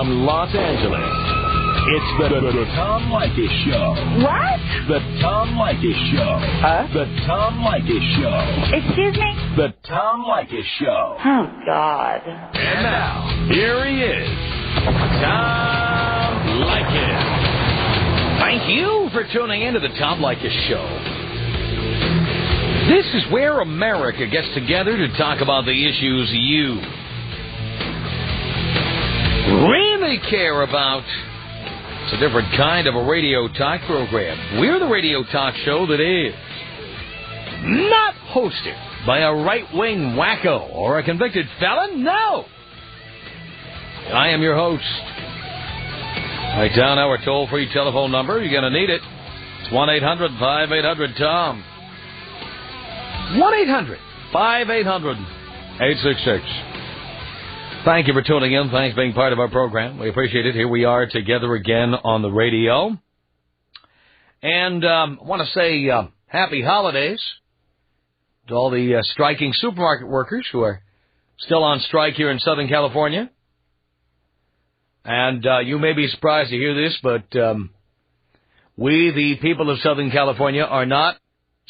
from Los Angeles, it's the Tom Leykis Show. What? The Tom Leykis Show. Huh? The Tom Leykis Show. Excuse me? The Tom Leykis Show. Oh, God. And now, here he is, Tom Leykis. Thank you for tuning in to the Tom Leykis Show. This is where America gets together to talk about the issues you really care about. It's a different kind of a radio talk program. We're the radio talk show that is not hosted by a right-wing wacko or a convicted felon. No! I am your host. Write down our toll-free telephone number. You're going to need it. It's 1-800-5800-TOM. 1-800-5800-866. Thank you for tuning in. Thanks for being part of our program. We appreciate it. Here we are together again on the radio. And I want to say happy holidays to all the striking supermarket workers who are still on strike here in Southern California. And you may be surprised to hear this, but we, the people of Southern California, are not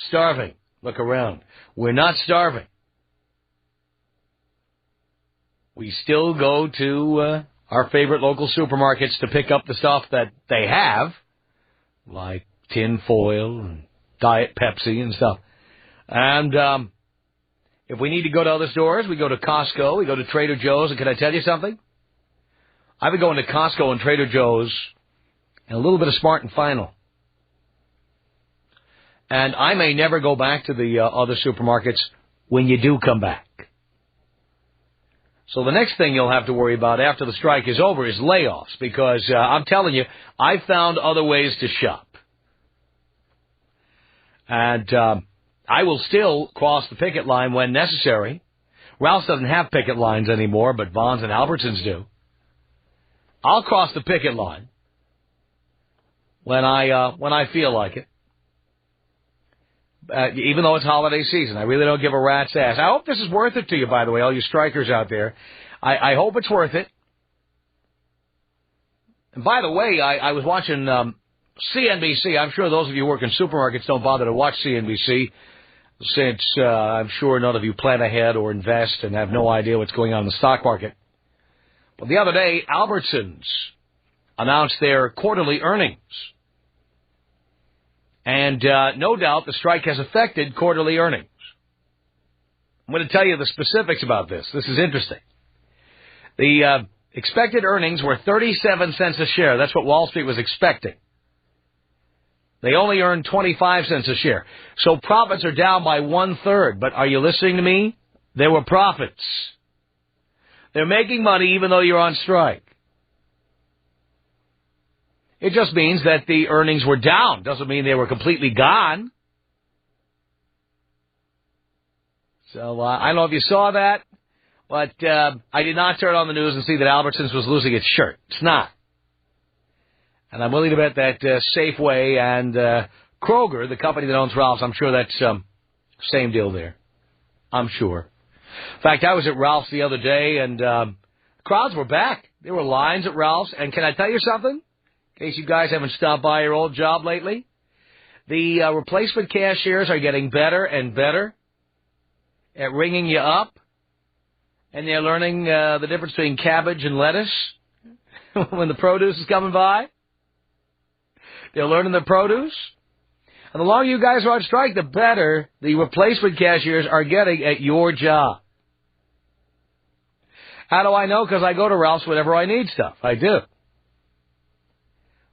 starving. Look around. We're not starving. We still go to our favorite local supermarkets to pick up the stuff that they have, like tin foil and Diet Pepsi and stuff. And if we need to go to other stores, we go to Costco, we go to Trader Joe's. And can I tell you something? I've been going to Costco and Trader Joe's and a little bit of Smart and Final. And I may never go back to the other supermarkets when you do come back. So the next thing you'll have to worry about after the strike is over is layoffs, because I'm telling you, I've found other ways to shop. And I will still cross the picket line when necessary. Ralph's doesn't have picket lines anymore, but Vons and Albertsons do. I'll cross the picket line when I feel like it. Even though it's holiday season, I really don't give a rat's ass. I hope this is worth it to you, by the way, all you strikers out there. I hope it's worth it. And by the way, I was watching CNBC. I'm sure those of you who work in supermarkets don't bother to watch CNBC, since I'm sure none of you plan ahead or invest and have no idea what's going on in the stock market. But the other day, Albertsons announced their quarterly earnings. And no doubt the strike has affected quarterly earnings. I'm going to tell you the specifics about this. This is interesting. The expected earnings were 37 cents a share. That's what Wall Street was expecting. They only earned 25 cents a share. So profits are down by 1/3. But are you listening to me? There were profits. They're making money even though you're on strike. It just means that the earnings were down. Doesn't mean they were completely gone. So I don't know if you saw that, but I did not turn on the news and see that Albertsons was losing its shirt. It's not. And I'm willing to bet that Safeway and Kroger, the company that owns Ralph's, I'm sure that's same deal there. I'm sure. In fact, I was at Ralph's the other day, and crowds were back. There were lines at Ralph's. And can I tell you something? In case you guys haven't stopped by your old job lately, the replacement cashiers are getting better and better at ringing you up, and they're learning the difference between cabbage and lettuce when the produce is coming by. They're learning the produce. And the longer you guys are on strike, the better the replacement cashiers are getting at your job. How do I know? Because I go to Ralph's whenever I need stuff. I do.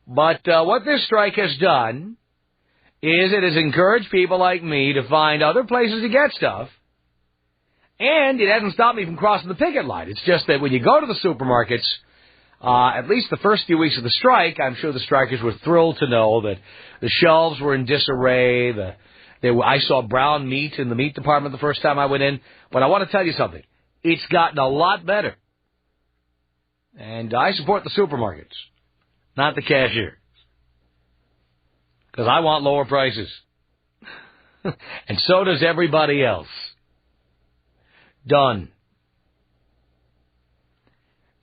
But what this strike has done is it has encouraged people like me to find other places to get stuff, and it hasn't stopped me from crossing the picket line. It's just that when you go to the supermarkets, at least the first few weeks of the strike, I'm sure the strikers were thrilled to know that the shelves were in disarray. I saw brown meat in the meat department the first time I went in. But I want to tell you something. It's gotten a lot better. And I support the supermarkets, not the cashiers, because I want lower prices. And so does everybody else. Done.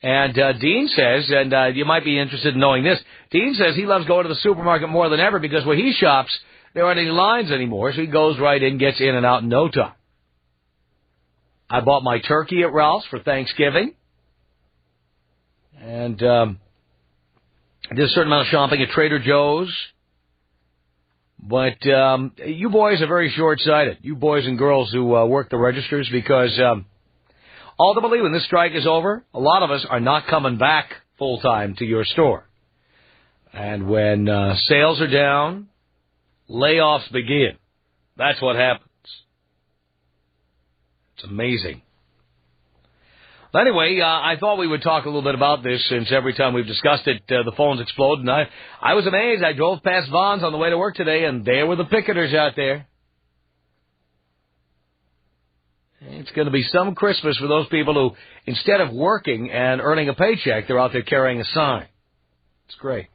And Dean says, and you might be interested in knowing this, Dean says he loves going to the supermarket more than ever because where he shops, there aren't any lines anymore, so he goes right in, gets in and out in no time. I bought my turkey at Ralph's for Thanksgiving. And I did a certain amount of shopping at Trader Joe's. But you boys are very short-sighted, you boys and girls who work the registers, because ultimately when this strike is over, a lot of us are not coming back full-time to your store. And when sales are down, layoffs begin. That's what happens. It's amazing. But anyway, I thought we would talk a little bit about this, since every time we've discussed it, the phones explode. And I was amazed. I drove past Vaughn's on the way to work today, and there were the picketers out there. It's going to be some Christmas for those people who, instead of working and earning a paycheck, they're out there carrying a sign. It's great.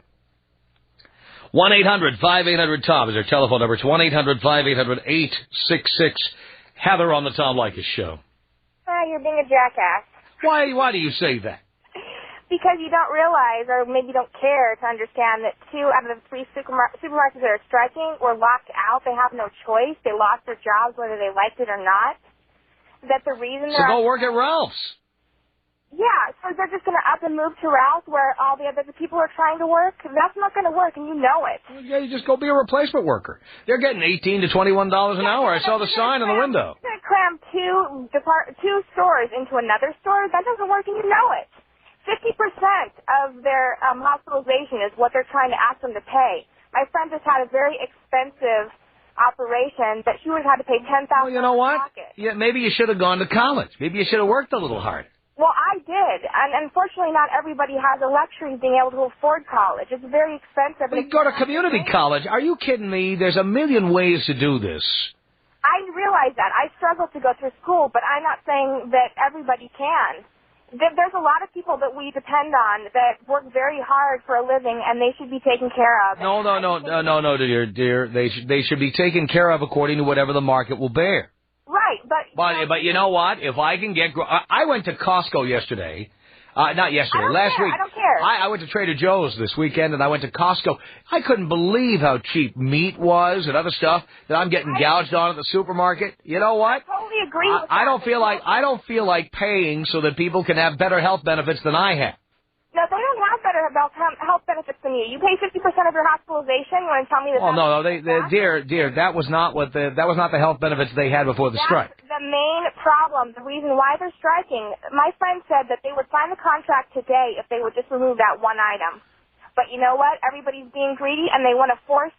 1-800-5800-TOM is our telephone number. It's 1-800-5800-866. Heather on the Tom Leykis Show. Hi, you're being a jackass. Why do you say that? Because you don't realize, or maybe don't care to understand, that 2 out of the 3 supermarkets that are striking were locked out. They have no choice. They lost their jobs whether they liked it or not. That the reason So go work at Ralph's. Yeah, so they're just going to up and move to Ralph's where all the other people are trying to work. That's not going to work, and you know it. Well, yeah, you just go be a replacement worker. They're getting $18 to $21 an hour. I saw the sign on the window. You're going to cram two stores into another store? That doesn't work, and you know it. 50% of their hospitalization is what they're trying to ask them to pay. My friend just had a very expensive operation that she would have had to pay $10,000 well, you know what? pocket. Yeah, maybe you should have gone to college. Maybe you should have worked a little harder. Well, I did, and unfortunately not everybody has the luxury of being able to afford college. It's very expensive. We go to community college. Are you kidding me? There's a million ways to do this. I realize that. I struggle to go through school, but I'm not saying that everybody can. There's a lot of people that we depend on that work very hard for a living, and they should be taken care of. No, dear. They should be taken care of according to whatever the market will bear. Right, but you know what? If I can get... I went to Costco yesterday. Not yesterday, last week. I don't care. I went to Trader Joe's this weekend, and I went to Costco. I couldn't believe how cheap meat was and other stuff that I'm getting gouged on at the supermarket. You know what? I totally agree with that. I don't feel like paying so that people can have better health benefits than I have. No, they don't have better health benefits than you. You pay 50% of your hospitalization. You want to tell me that? Oh no, dear, that was not the health benefits they had before the strike. That's the main problem. The reason why they're striking. My friend said that they would sign the contract today if they would just remove that one item. But you know what? Everybody's being greedy, and they want to force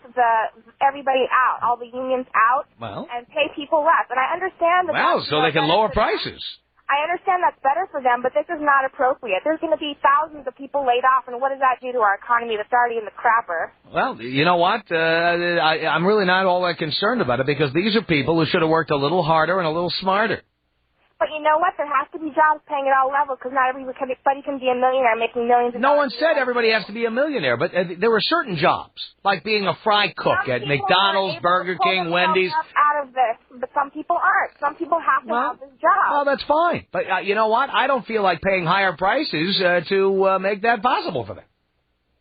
everybody out, all the unions out, and pay people less. And I understand that. Well, so they can lower prices. I understand that's better for them, but this is not appropriate. There's going to be thousands of people laid off, and what does that do to our economy that's already in the crapper? Well, you know what? I'm really not all that concerned about it, because these are people who should have worked a little harder and a little smarter. But you know what? There has to be jobs paying at all levels, because not everybody can be a millionaire making millions of dollars. No one said everybody has to be a millionaire, but there were certain jobs, like being a fry cook at McDonald's, Burger King, Wendy's. Out of this, but some people aren't. Some people have to have this job. Well, that's fine. But you know what? I don't feel like paying higher prices to make that possible for them.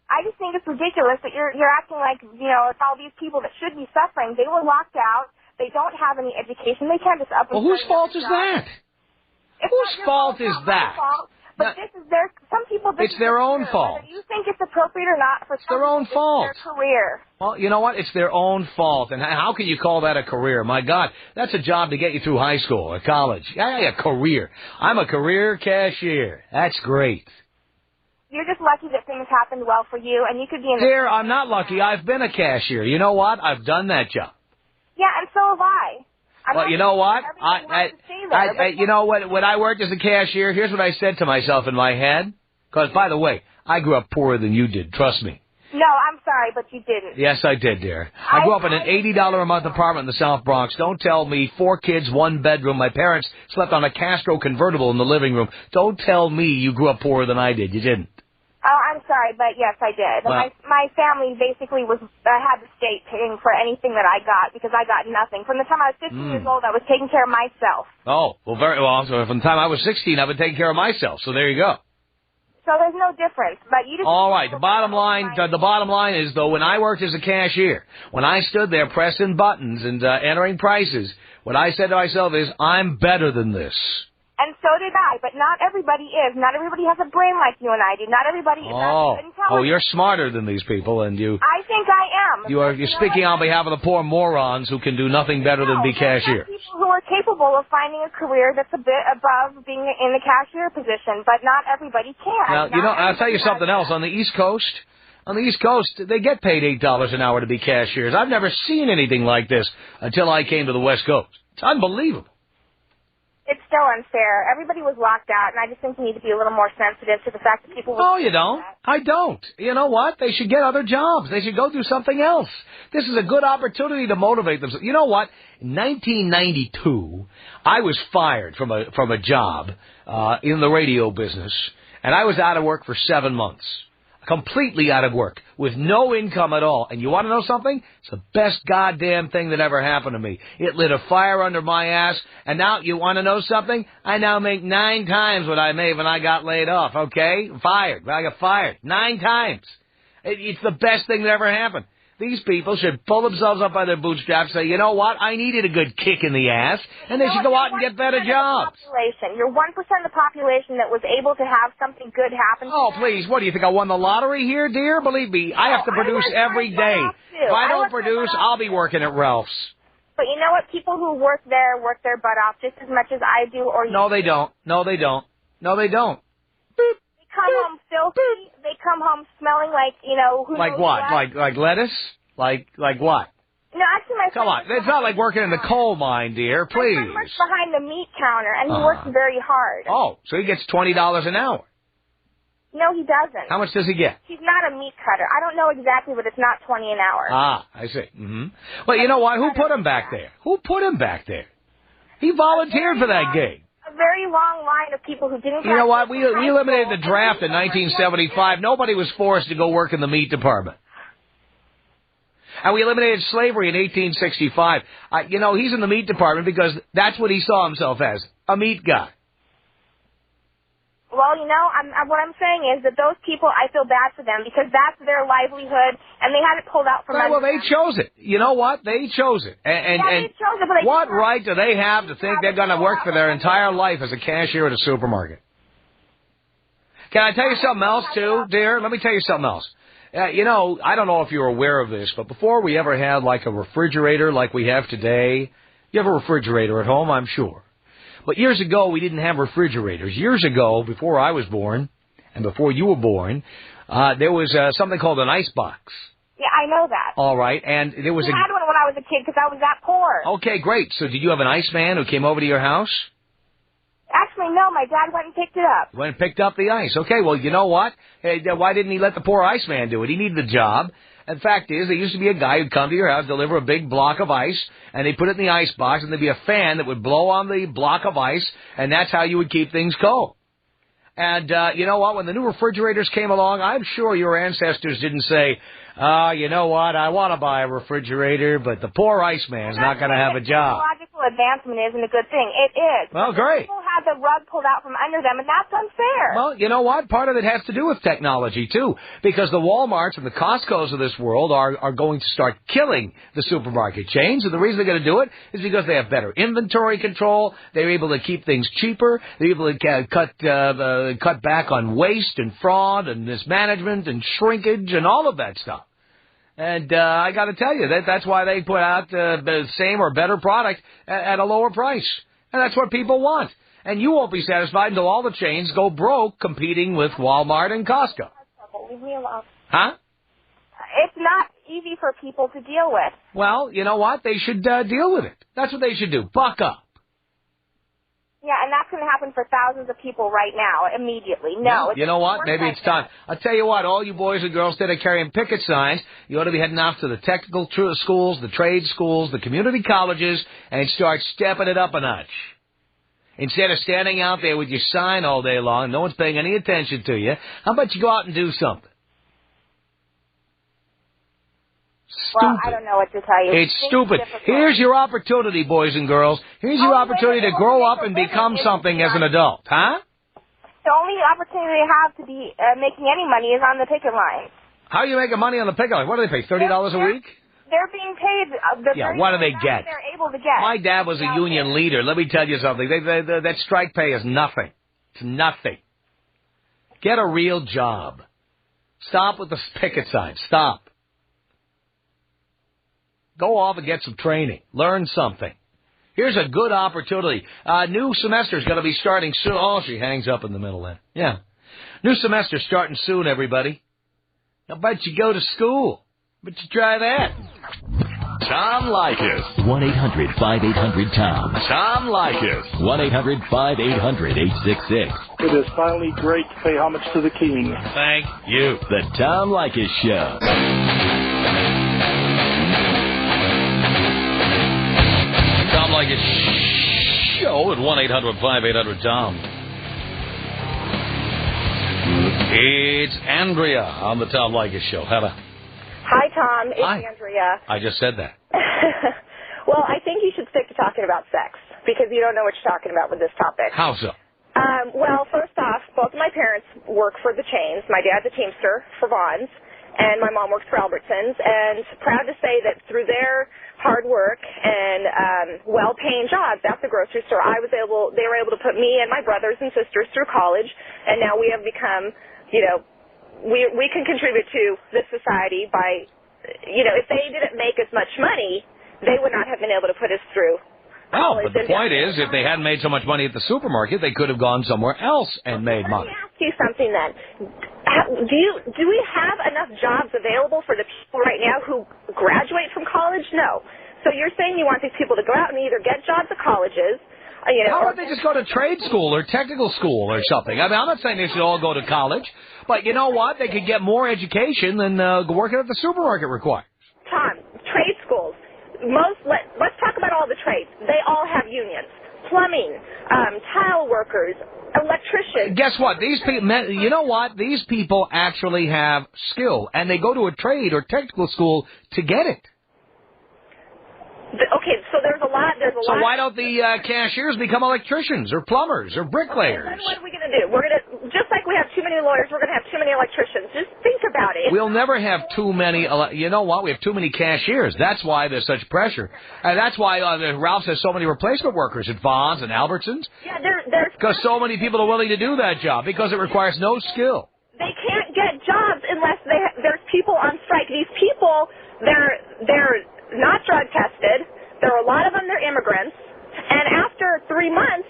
I just think it's ridiculous that you're acting like, it's all these people that should be suffering. They were locked out. They don't have any education. They can't just up and... Well, whose fault is that? Whose fault is that? But some people... It's their own fault. Whether you think it's appropriate or not, for some their own fault. It's their career. Well, you know what? It's their own fault. And how can you call that a career? My God, that's a job to get you through high school or college. Yeah, career. I'm a career cashier. That's great. You're just lucky that things happened well for you, and you could be in the... Dear, I'm not lucky. I've been a cashier. You know what? I've done that job. Yeah, and so have I. Well, you know what? You know what? When I worked as a cashier, here's what I said to myself in my head. Because, by the way, I grew up poorer than you did. Trust me. No, I'm sorry, but you didn't. Yes, I did, dear. I grew up in an $80 a month apartment in the South Bronx. Don't tell me 4 kids, 1 bedroom. My parents slept on a Castro convertible in the living room. Don't tell me you grew up poorer than I did. You didn't. Oh, I'm sorry, but yes, I did. Well, my family basically had the state paying for anything that I got because I got nothing. From the time I was 15 years old, I was taking care of myself. Oh, well, very well. So from the time I was 16, I've been taking care of myself. So there you go. So there's no difference. But you just all right. The bottom line is, though, when I worked as a cashier, when I stood there pressing buttons and entering prices, what I said to myself is, I'm better than this. And so did I, but not everybody is. Not everybody has a brain like you and I do. Not everybody is intelligent. Oh, you're smarter than these people, and you... I think I am. You're speaking on behalf of the poor morons who can do nothing better than be cashiers. People who are capable of finding a career that's a bit above being in the cashier position, but not everybody can. Now, I'll tell you something else. On the East Coast, they get paid $8 an hour to be cashiers. I've never seen anything like this until I came to the West Coast. It's unbelievable. It's still unfair. Everybody was locked out, and I just think we need to be a little more sensitive to the fact that people... Oh, you don't? I don't. You know what? They should get other jobs. They should go do something else. This is a good opportunity to motivate them. You know what? In 1992, I was fired from a job in the radio business, and I was out of work for 7 months. Completely out of work, with no income at all. And you want to know something? It's the best goddamn thing that ever happened to me. It lit a fire under my ass, and now, you want to know something? I now make 9 times what I made when I got laid off, okay? Fired. I got fired 9 times. It's the best thing that ever happened. These people should pull themselves up by their bootstraps and say, you know what, I needed a good kick in the ass, and they should go out and get better jobs. You're 1% of the population that was able to have something good happen to them. Please, what do you think, I won the lottery here, dear? Believe me, I have to produce every day. If I don't produce, I'll be working at Ralph's. But you know what? People who work there work their butt off just as much as I do or you. No, they don't. No, they don't. No, they don't. Beep. Come home filthy. They come home smelling like, who like knows what? Like lettuce? Like what? No, actually, my friend... Come on, it's not like working in the coal mine, dear. Please. My friend works behind the meat counter, and he works very hard. Oh, so he gets $20 an hour. No, he doesn't. How much does he get? He's not a meat cutter. I don't know exactly, but it's not $20 an hour. I see. Mm-hmm. Well, you know what? Who put him back there? Who put him back there? He volunteered for that gig. A very long line of people who didn't... You know what? We eliminated the draft in 1975. Nobody was forced to go work in the meat department. And we eliminated slavery in 1865. He's in the meat department because that's what he saw himself as, a meat guy. Well, what I'm saying is that those people, I feel bad for them because that's their livelihood, and they had it pulled out from under them. Well, they chose it. You know what? They chose it. And they chose it, but what right do they have to think they're going to work for their entire life as a cashier at a supermarket? Can I tell you something else, too, dear? Let me tell you something else. I don't know if you're aware of this, but before we ever had like a refrigerator like we have today, you have a refrigerator at home, I'm sure. But years ago, we didn't have refrigerators. Years ago, before I was born, and before you were born, there was something called an ice box. Yeah, I know that. All right, and there was I had one when I was a kid because I was that poor. Okay, great. So did you have an iceman who came over to your house? Actually, no, my dad went and picked it up. Went and picked up the ice. Okay, well, you know what? Hey, why didn't he let the poor iceman do it? He needed the job. And the fact is, there used to be a guy who'd come to your house, deliver a big block of ice, and they'd put it in the ice box, and there'd be a fan that would blow on the block of ice, and that's how you would keep things cold. And you know what? When the new refrigerators came along, I'm sure your ancestors didn't say, you know what, I want to buy a refrigerator, but the poor iceman's not going to have a job. Technological advancement isn't a good thing. It is. Well, great. People had the rug pulled out from under them, and that's unfair. Well, you know what? Part of it has to do with technology, too, because the Walmarts and the Costcos of this world are going to start killing the supermarket chains, and the reason they're going to do it is because they have better inventory control, they're able to keep things cheaper, they're able to cut back on waste and fraud and mismanagement and shrinkage and all of that stuff. And I got to tell you, that's why they put out the same or better product at a lower price. And that's what people want. And you won't be satisfied until all the chains go broke competing with Walmart and Costco. Leave me alone. Huh? It's not easy for people to deal with. Well, you know what? They should deal with it. That's what they should do. Buck up. Yeah, and that's going to happen for thousands of people right now, immediately. No. You know what? Maybe it's time. I'll tell you what, all you boys and girls that are carrying picket signs, you ought to be heading off to the technical schools, the trade schools, the community colleges, and start stepping it up a notch. Instead of standing out there with your sign all day long, no one's paying any attention to you, how about you go out and do something? Stupid. Well, I don't know what to tell you. It's stupid. Here's your opportunity, boys and girls. Here's your opportunity to grow up and become something as an adult. Huh? The only opportunity they have to be making any money is on the picket line. How are you making money on the picket line? What do they pay, $30 a week? They're being paid what do they get? They're able to get. My dad was a union leader. Let me tell you something. That strike pay is nothing. It's nothing. Get a real job. Stop with the picket signs. Stop. Go off and get some training. Learn something. Here's a good opportunity. New semester's going to be starting soon. Oh, she hangs up in the middle then. Yeah. New semester starting soon, everybody. How about you go to school? But you try that. Tom Leykis. 1-800-5800-TOM. Tom Leykis. 1-800-5800-866. It is finally great to pay homage to the king. Thank you. The Tom Leykis Show. Tom Leykis Show at 1-800-5800-TOM. It's Andrea on the Tom Leykis Show. Hello. Hi, Tom. It's Hi. Andrea. I just said that. Well, I think you should stick to talking about sex because you don't know what you're talking about with this topic. How so? Well, first off, both of my parents work for the chains. My dad's a Teamster for Vons, and my mom works for Albertsons. And proud to say that through their hard work and well-paying jobs at the grocery store, they were able to put me and my brothers and sisters through college, and now we have become, we can contribute to this society by, if they didn't make as much money, they would not have been able to put us through. Oh, but the point is, if they hadn't made so much money at the supermarket, they could have gone somewhere else and made money. Let me ask you something then. Do we have enough jobs available for the people right now who graduate from college? No. So you're saying you want these people to go out and either get jobs at colleges, How about they just go to trade school or technical school or something? I mean, I'm not saying they should all go to college, but you know what? They could get more education than working at the supermarket requires. Tom, trade schools. Let's talk about all the trades. They all have unions. Plumbing, tile workers, electricians. Guess what? These people, you know what? These people actually have skill, and they go to a trade or technical school to get it. Okay, so there's a lot. So why don't the cashiers become electricians or plumbers or bricklayers? Then what are we going to do? We're going to, just like we have too many lawyers, we're going to have too many electricians. Just think about it. We'll never have too many. You know what? We have too many cashiers. That's why there's such pressure, and that's why Ralph has so many replacement workers at Vons and Albertsons. Yeah, there's because so many people are willing to do that job because it requires no skill. They can't get jobs unless there's people on strike. These people, they're not drug tested. There are a lot of them. They're immigrants, and after 3 months,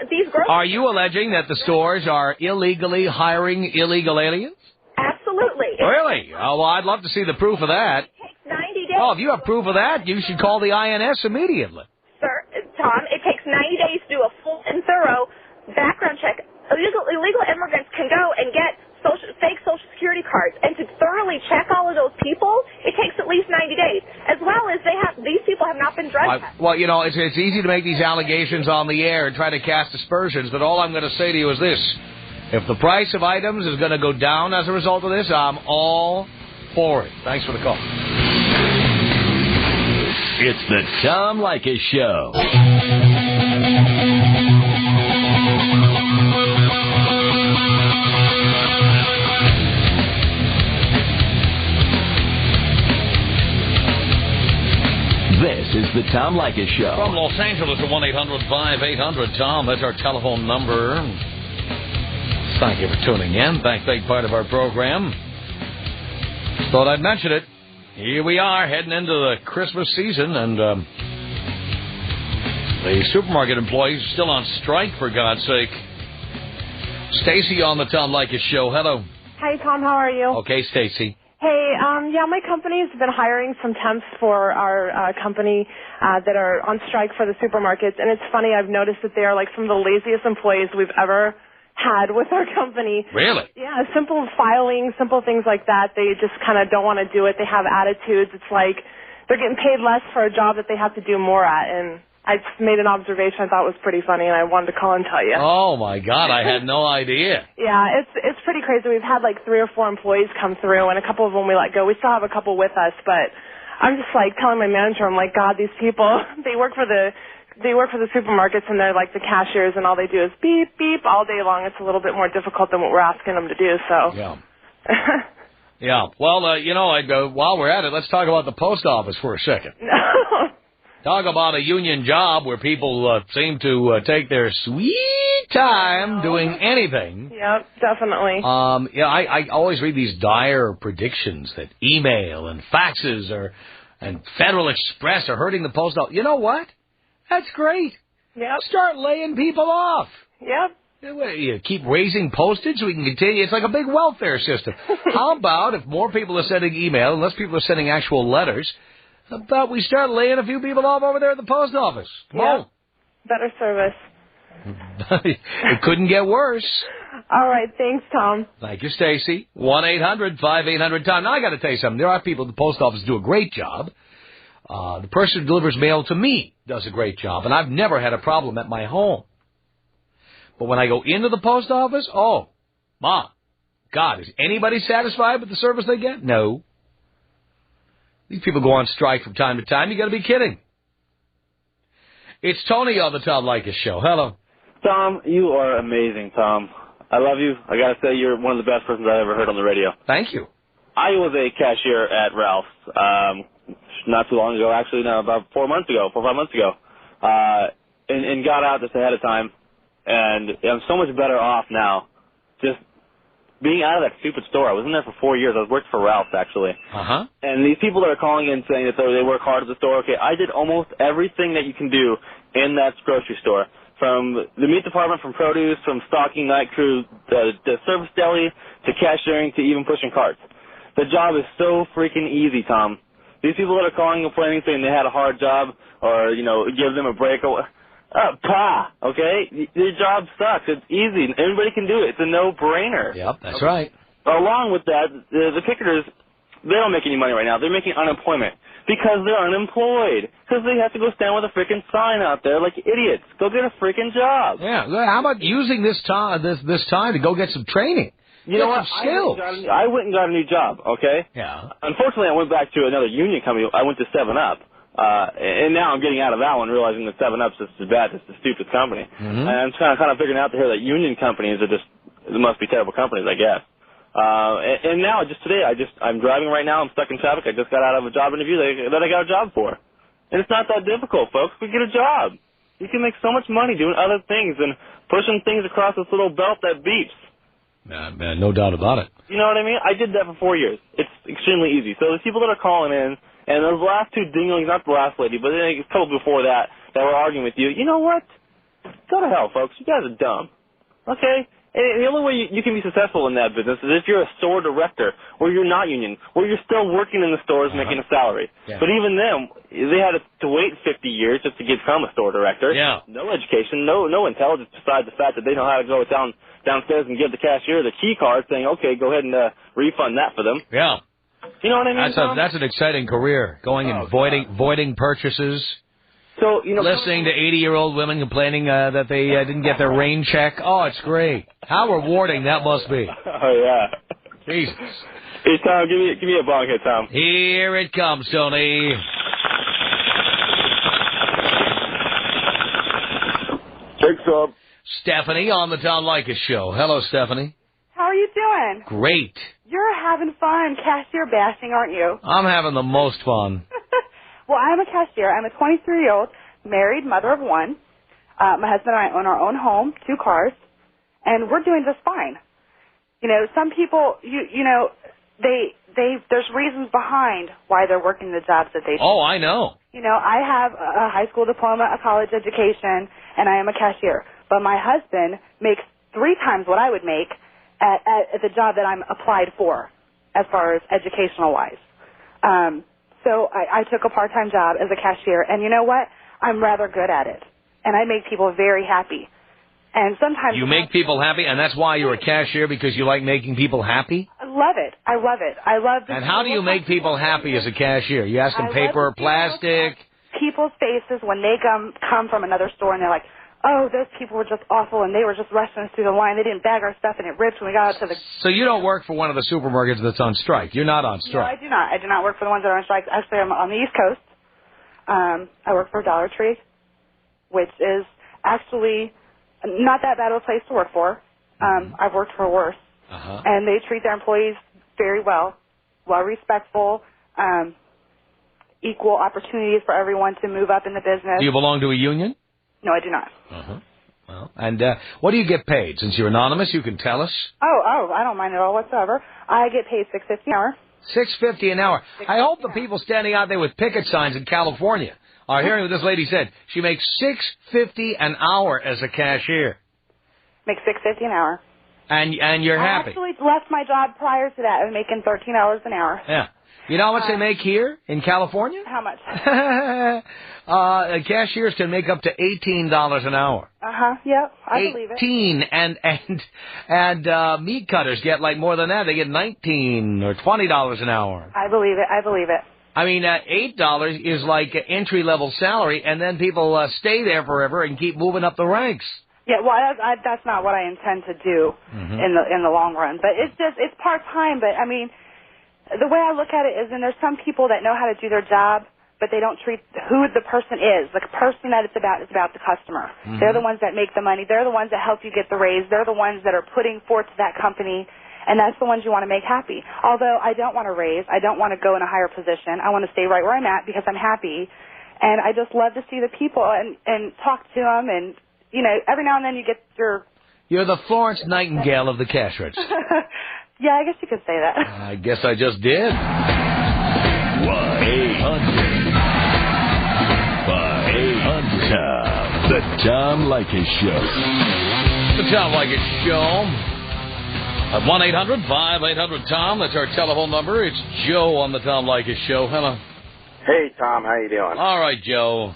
these grocery. Are you alleging that the stores are illegally hiring illegal aliens? Absolutely. Really? Oh, well, I'd love to see the proof of that. It takes 90 days. Oh, if you have proof of that, you should call the INS immediately. Sir, Tom, it takes 90 days to do a full and thorough background check. Illegal immigrants can go and get fake Social Security cards, and to thoroughly check all of those people, it takes at least 90 days. As well as these people have not been drug tested. Well, it's easy to make these allegations on the air and try to cast aspersions, but all I'm going to say to you is this. If the price of items is going to go down as a result of this, I'm all for it. Thanks for the call. It's the Tom Leykis Show. This is the Tom Leykis Show. From Los Angeles at 1-800-5800-TOM. That's our telephone number. Thank you for tuning in. Thanks for being part of our program. Just thought I'd mention it. Here we are heading into the Christmas season, and the supermarket employees are still on strike, for God's sake. Stacy on the Tom Leykis Show. Hello. Hi, Tom. How are you? Okay, Stacy. Hey, my company's been hiring some temps for our company that are on strike for the supermarkets, and it's funny, I've noticed that they are like some of the laziest employees we've ever had with our company. Really? Yeah, simple filing, simple things like that. They just kind of don't want to do it. They have attitudes. It's like they're getting paid less for a job that they have to do more at, and I just made an observation I thought was pretty funny, and I wanted to call and tell you. Oh, my God, I had no idea. Yeah, it's pretty crazy. We've had like 3 or 4 employees come through, and a couple of them we let go. We still have a couple with us, but I'm just like telling my manager, I'm like, God, these people, they work for the they work for the supermarkets, and they're like the cashiers, and all they do is beep, beep all day long. It's a little bit more difficult than what we're asking them to do, so. Yeah. Yeah. Well, while we're at it, let's talk about the post office for a second. Talk about a union job where people seem to take their sweet time doing anything. Yep, definitely. I always read these dire predictions that email and faxes and Federal Express are hurting the post office. You know what? That's great. Yep. Start laying people off. Yep. You keep raising postage so we can continue. It's like a big welfare system. How about if more people are sending email and less people are sending actual letters, how about we start laying a few people off over there at the post office? Come on. Better service. It couldn't get worse. All right. Thanks, Tom. Thank you, Stacy. 1-800-5800-TOM. Now, I got to tell you something. There are people at the post office who do a great job. The person who delivers mail to me does a great job, and I've never had a problem at my home. But when I go into the post office, oh, my God, is anybody satisfied with the service they get? No. These people go on strike from time to time. You got to be kidding. It's Tony on the Tom Leykis Show. Hello. Tom, you are amazing, Tom. I love you. I got to say, you're one of the best persons I've ever heard on the radio. Thank you. I was a cashier at Ralph's not too long ago, actually, no, about 4 or 5 months ago, and got out just ahead of time. And I'm so much better off now. Just being out of that stupid store. I was in there for 4 years. I was working for Ralph's, actually. Uh-huh. And these people that are calling in saying that they work hard at the store, okay, I did almost everything that you can do in that grocery store. From the meat department, from produce, from stocking, night crew, the service deli, to cashiering, to even pushing carts. The job is so freaking easy, Tom. These people that are calling and complaining, saying they had a hard job, or, give them a break, okay? Your job sucks. It's easy. Everybody can do it. It's a no-brainer. Yep, that's right. Along with that, the picketers, they don't make any money right now. They're making unemployment because they're unemployed. Because they have to go stand with a freaking sign out there like idiots. Go get a freaking job. Yeah. How about using this time to go get some training? You know what? Skills. I went and got a new job, okay? Yeah. Unfortunately, I went back to another union company. I went to 7-Up. And now I'm getting out of that one, realizing that 7-Up's just as bad as the stupid company. Mm-hmm. And I'm kind of figuring out here that union companies are they must be terrible companies, I guess. And now, just today, I'm driving right now. I'm stuck in traffic. I just got out of a job interview that I got a job for. And it's not that difficult, folks. We get a job. You can make so much money doing other things than pushing things across this little belt that beeps. No doubt about it. You know what I mean? I did that for 4 years. It's extremely easy. So the people that are calling in, and those last two dinglings, not the last lady, but a couple before that were arguing with you, you know what? Go to hell, folks. You guys are dumb. Okay? And the only way you can be successful in that business is if you're a store director, or you're not union, or you're still working in the stores making a salary. Yeah. But even then, they had to wait 50 years just to become a store director. Yeah. No education, no intelligence besides the fact that they know how to go downstairs and give the cashier the key card saying, okay, go ahead and refund that for them. Yeah. You know what I mean? That's an exciting career, going and voiding purchases. So, listening to 80-year-old women complaining that they didn't get their rain check. Oh, it's great. How rewarding that must be. Oh, yeah. Jesus. Hey, Tom, give me a bong hit, Tom. Here it comes, Tony. Thanks, Tom. Stephanie on the Tom Leykis Show. Hello, Stephanie. How are you doing? Great. You're having fun cashier bashing, aren't you? I'm having the most fun. Well, I'm a cashier. I'm a 23-year-old married mother of one. My husband and I own our own home, 2 cars, and we're doing just fine. Some people, there's reasons behind why they're working the jobs that they do. Oh, I know. I have a high school diploma, a college education, and I am a cashier. But my husband makes 3 times what I would make at the job that I'm applied for, as far as educational-wise. So I took a part-time job as a cashier, and you know what? I'm rather good at it, and I make people very happy. And sometimes you make people happy, and that's why you're a cashier, because you like making people happy? I love it. I love it. I love. And how do you make people happy as a cashier? You ask them paper, plastic. People's faces when they come from another store, and they're like, oh, those people were just awful, and they were just rushing us through the line. They didn't bag our stuff, and it ripped when we got out to the... So you don't work for one of the supermarkets that's on strike. You're not on strike. No, I do not. I do not work for the ones that are on strike. Actually, I'm on the East Coast. I work for Dollar Tree. which is actually not that bad of a place to work for. I've worked for worse. And they treat their employees very well, respectful, equal opportunities for everyone to move up in the business. Do you belong to a union? No, I do not. Well, and what do you get paid? Since you're anonymous, you can tell us. Oh, I don't mind at all whatsoever. I get paid $6.50 an hour. $6.50 an hour. I hope the people standing out there with picket signs in California are hearing what this lady said. She makes $6.50 an hour as a cashier. Make $6.50 an hour. And you're happy. I actually left my job prior to that. I was making $13 an hour. Yeah. You know how much they make here in California? How much? Cashiers can make up to $18 an hour. Yep, I believe it. 18, and meat cutters get like more than that. They get $19 or $20 an hour. I believe it. I mean, $8 is like entry-level salary, and then people stay there forever and keep moving up the ranks. Yeah, well, that's not what I intend to do in the long run. But it's part-time. But, I mean, the way I look at it is, and there's some people that know how to do their job, but they don't treat who the person is. The person that it's about is about the customer. They're the ones that make the money. They're the ones that help you get the raise. They're the ones that are putting forth to that company, and that's the ones you want to make happy. Although I don't want to raise. I don't want to go in a higher position. I want to stay right where I'm at because I'm happy. And I just love to see the people and talk to them. And, you know, every now and then you get your... You're the Florence Nightingale of the cash register. Yeah, I guess you could say that. I guess I just did. 1-800-5800-TOM. The Tom Leykis Show. The Tom Leykis Show. At 1-800-5800-TOM. That's our telephone number. It's Joe on the Tom Leykis Show. Hello. Hey, Tom. How you doing? All right, Joe.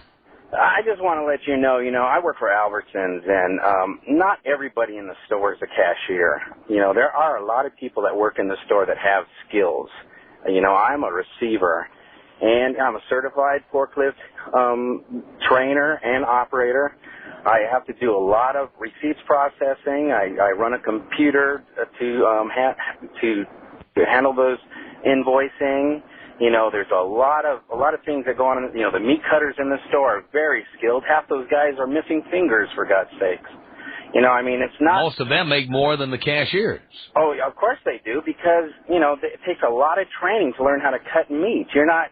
I just want to let you know, I work for Albertsons, and not everybody in the store is a cashier. There are a lot of people that work in the store that have skills. I'm a receiver, and I'm a certified forklift trainer and operator. I have to do a lot of receipts processing. I run a computer to handle those invoicing. There's a lot of things that go on. The meat cutters in the store are very skilled. Half those guys are missing fingers, for God's sakes. It's not... Most of them make more than the cashiers. Oh, of course they do, because, it takes a lot of training to learn how to cut meat. You're not,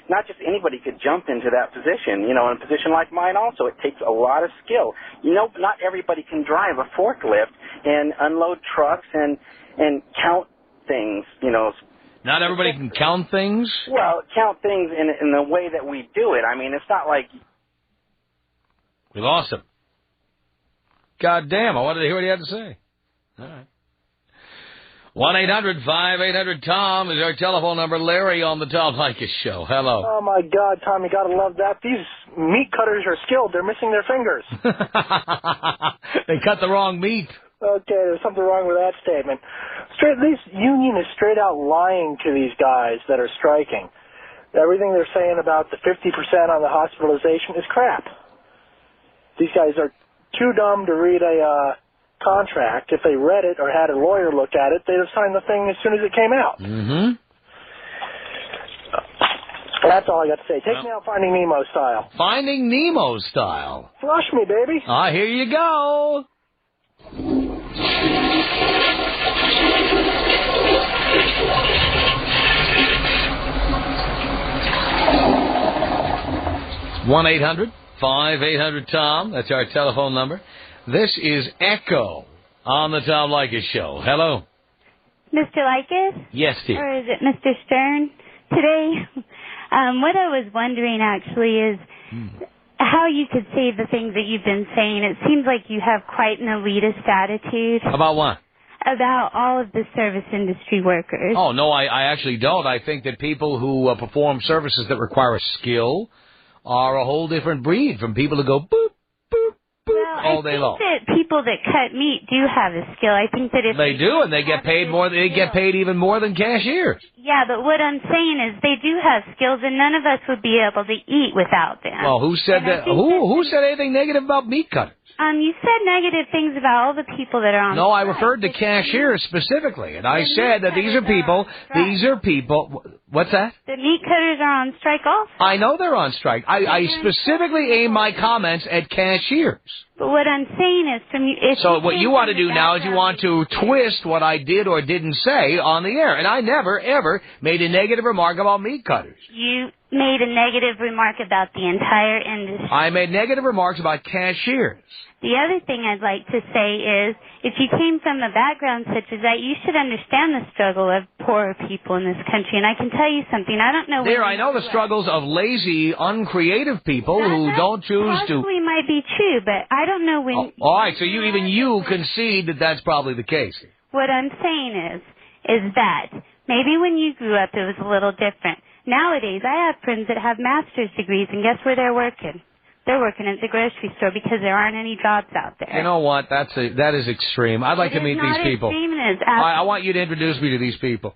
not just anybody could jump into that position. In a position like mine also, it takes a lot of skill. Not everybody can drive a forklift and unload trucks and count things, Not everybody can count things? Well, count things in the way that we do it. It's not like... We lost him. God damn, I wanted to hear what he had to say. All right. 1-800-5800-TOM is our telephone number. Larry on the Tom Leykis Show. Hello. Oh, my God, Tom, you got to love that. These meat cutters are skilled. They're missing their fingers. They cut the wrong meat. Okay, there's something wrong with that statement. This union is straight out lying to these guys that are striking. Everything they're saying about the 50% on the hospitalization is crap. These guys are too dumb to read a contract. If they read it or had a lawyer look at it, they'd have signed the thing as soon as it came out. That's all I got to say. Take me out Finding Nemo style. Finding Nemo style. Flush me, baby. Here you go. 1-800-5800-TOM. That's our telephone number. This is Echo on the Tom Leykis Show. Hello. Mr. Leykis? Yes, dear. Or is it Mr. Stern? Today, what I was wondering actually is how you could say the things that you've been saying. It seems like you have quite an elitist attitude. About what? About all of the service industry workers. Oh, no, I actually don't. I think that people who perform services that require a skill are a whole different breed from people who go boop, boop, boop all day long. I think that people that cut meat do have a skill. I think that if they do, and they get paid more. They get paid even more than cashiers. Yeah, but what I'm saying is they do have skills, and none of us would be able to eat without them. Well, who said that? Who said anything negative about meat cutters? You said negative things about all the people that are on No, I strike. referred to cashiers specifically, and I said that these are people. What's that? The meat cutters are on strike also. I know they're on strike. I specifically aim my comments at cashiers. But what I'm saying is, So what you want to do now is you want to twist what I did or didn't say on the air, and I never ever made a negative remark about meat cutters. You made a negative remark about the entire industry. I made negative remarks about cashiers. The other thing I'd like to say is, if you came from a background such as that, you should understand the struggle of poorer people in this country. And I can tell you something. I don't know. I know the struggles of lazy, uncreative people who don't choose to. Possibly might be true, but I don't know when. All right, so you concede that that's probably the case. What I'm saying is that maybe when you grew up it was a little different. Nowadays, I have friends that have master's degrees, and guess where they're working? They're working at the grocery store because there aren't any jobs out there. You know what? That is extreme. I'd like to meet these people. I want you to introduce me to these people.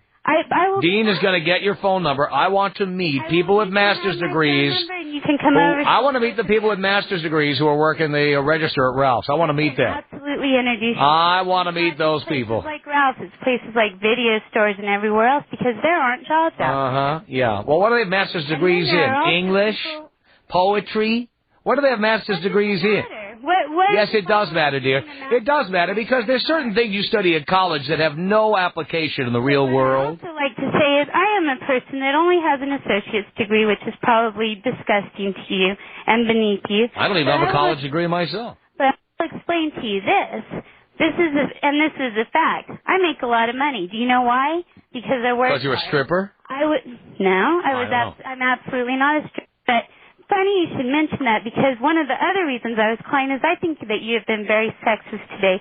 Dean is going to get your phone number. I want to meet people with master's degrees. You can come over. I want to meet the people with master's degrees who are working the register at Ralph's. I want to meet them. Absolutely introduce you. I want to meet those people. Places like Ralph's, it's places like video stores and everywhere else because there aren't jobs out there. Yeah. Well, what do they have master's degrees in? English? Poetry? What do they have master's degrees in? Yes, it does matter, dear. It does matter because there's certain things you study at college that have no application in the real world. What I also like to say is I am a person that only has an associate's degree, which is probably disgusting to you and beneath you. I don't even have a college degree myself. But I'll explain to you this. This is a fact. I make a lot of money. Do you know why? Because I work. Because you're a stripper? I'm absolutely not a stripper. But funny you should mention that because one of the other reasons I was calling is I think that you have been very sexist today.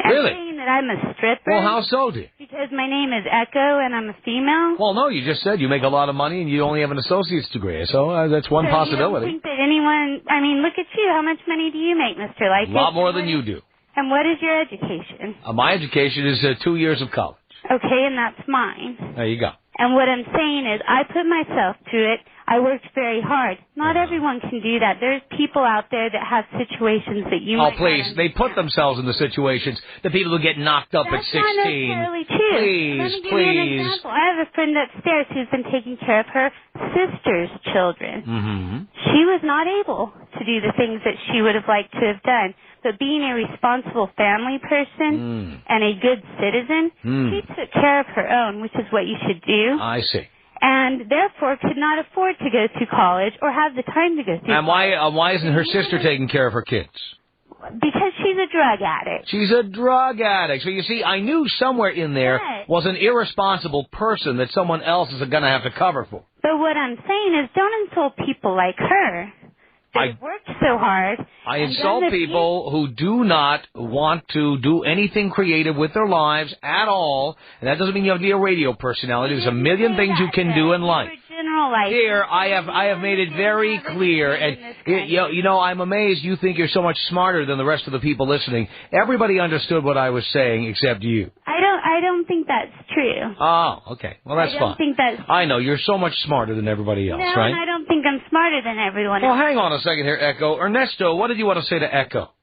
Really? I'm saying that I'm a stripper. Well, how so, dear? Because my name is Echo and I'm a female. Well, no, you just said you make a lot of money and you only have an associate's degree. So that's one possibility. You don't think that anyone, look at you. How much money do you make, Mr. Leykis? A lot more than you do. And what is your education? My education is 2 years of college. Okay, and that's mine. There you go. And what I'm saying is I put myself through it. I worked very hard. Not everyone can do that. There's people out there that have situations that you might not please. They put themselves in the situations. The people who get knocked up at 16. That's not necessarily true. Please, Let me give you an example. I have a friend upstairs who's been taking care of her sister's children. Mm-hmm. She was not able to do the things that she would have liked to have done. But being a responsible family person and a good citizen, she took care of her own, which is what you should do. I see. And therefore could not afford to go to college or have the time to go through college. And why isn't her sister taking care of her kids? Because she's a drug addict. She's a drug addict. So you see, I knew somewhere in there was an irresponsible person that someone else is going to have to cover for. But what I'm saying is don't insult people like her. They've worked so hard. I insult people who do not want to do anything creative with their lives at all. And that doesn't mean you have to be a radio personality. There's a million things you can do in life. Here, I have made it very clear. And, you know, I'm amazed you think you're so much smarter than the rest of the people listening. Everybody understood what I was saying except you. I don't think that's true. Oh, okay. Well, that's fine. I know. You're so much smarter than everybody else, right? No, I don't think I'm smarter than everyone else. Well, hang on a second here, Echo. Ernesto, what did you want to say to Echo?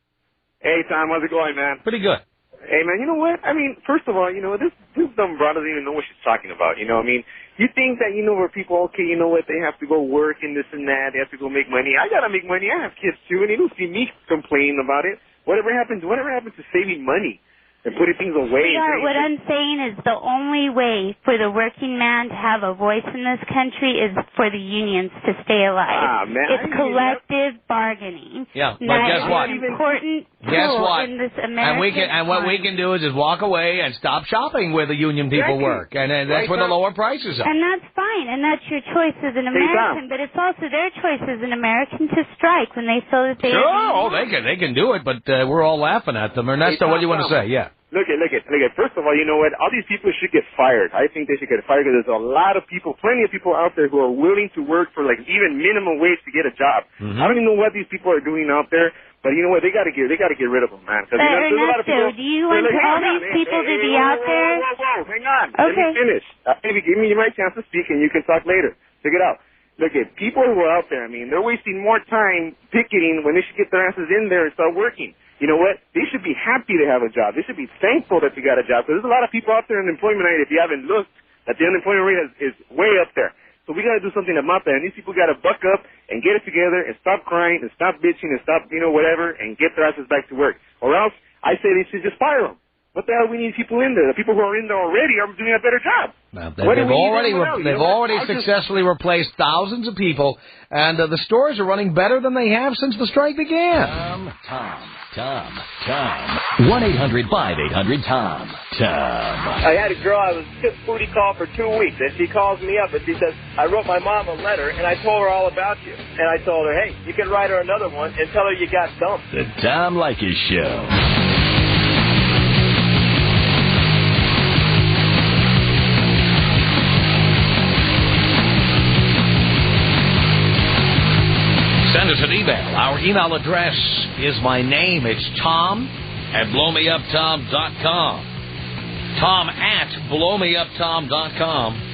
Hey, Tom. How's it going, man? Pretty good. Hey, man, you know what? I mean, first of all, you know, this dumb broad doesn't even know what she's talking about. You know what I mean? You think that, you know, where people, okay, you know what, they have to go work and this and that. They have to go make money. I got to make money. I have kids, too, and they don't see me complaining about it. Whatever happens to saving money and putting things away. What I'm saying is the only way for the working man to have a voice in this country is for the unions to stay alive. Ah, man, it's collective bargaining. Yeah, but guess what? It's an important tool in this American what we can do is just walk away and stop shopping where the union people work, and that's where the lower prices are. And that's fine, and that's your choice as an American, but it's also their choice as an American to strike when they feel that they they can do it, but we're all laughing at them. Ernesto, what do you want to say? Yeah. Look at. First of all, you know what? All these people should get fired. I think they should get fired because there's a lot of people, plenty of people out there who are willing to work for like even minimum wage to get a job. Mm-hmm. I don't even know what these people are doing out there, but you know what? They got to get rid of them, man. But there's a lot of people. Do you want all these people to be out there? Whoa, hang on. Okay. Let me finish. Maybe give me my chance to speak, and you can talk later. Check it out. look at people who are out there. I mean, they're wasting more time picketing when they should get their asses in there and start working. You know what? They should be happy to have a job. They should be thankful that they got a job, because there's a lot of people out there in the employment rate, if you haven't looked, that the unemployment rate is way up there. So we got to do something about that. And these people got to buck up and get it together and stop crying and stop bitching and stop, whatever, and get their asses back to work. Or else, I say they should just fire them. What the hell we need people in there? The people who are in there already are doing a better job. Now, they've already successfully replaced thousands of people, and the stores are running better than they have since the strike began. Tom. 1-800-5800-TOM. Tom. I had a girl, I was sick booty call for 2 weeks, and she calls me up and she says, I wrote my mom a letter and I told her all about you. And I told her, hey, you can write her another one and tell her you got dumped. The Tom Leykis Show. Send us an email. Our email address is my name. It's Tom@blowmeuptom.com. Tom@blowmeuptom.com.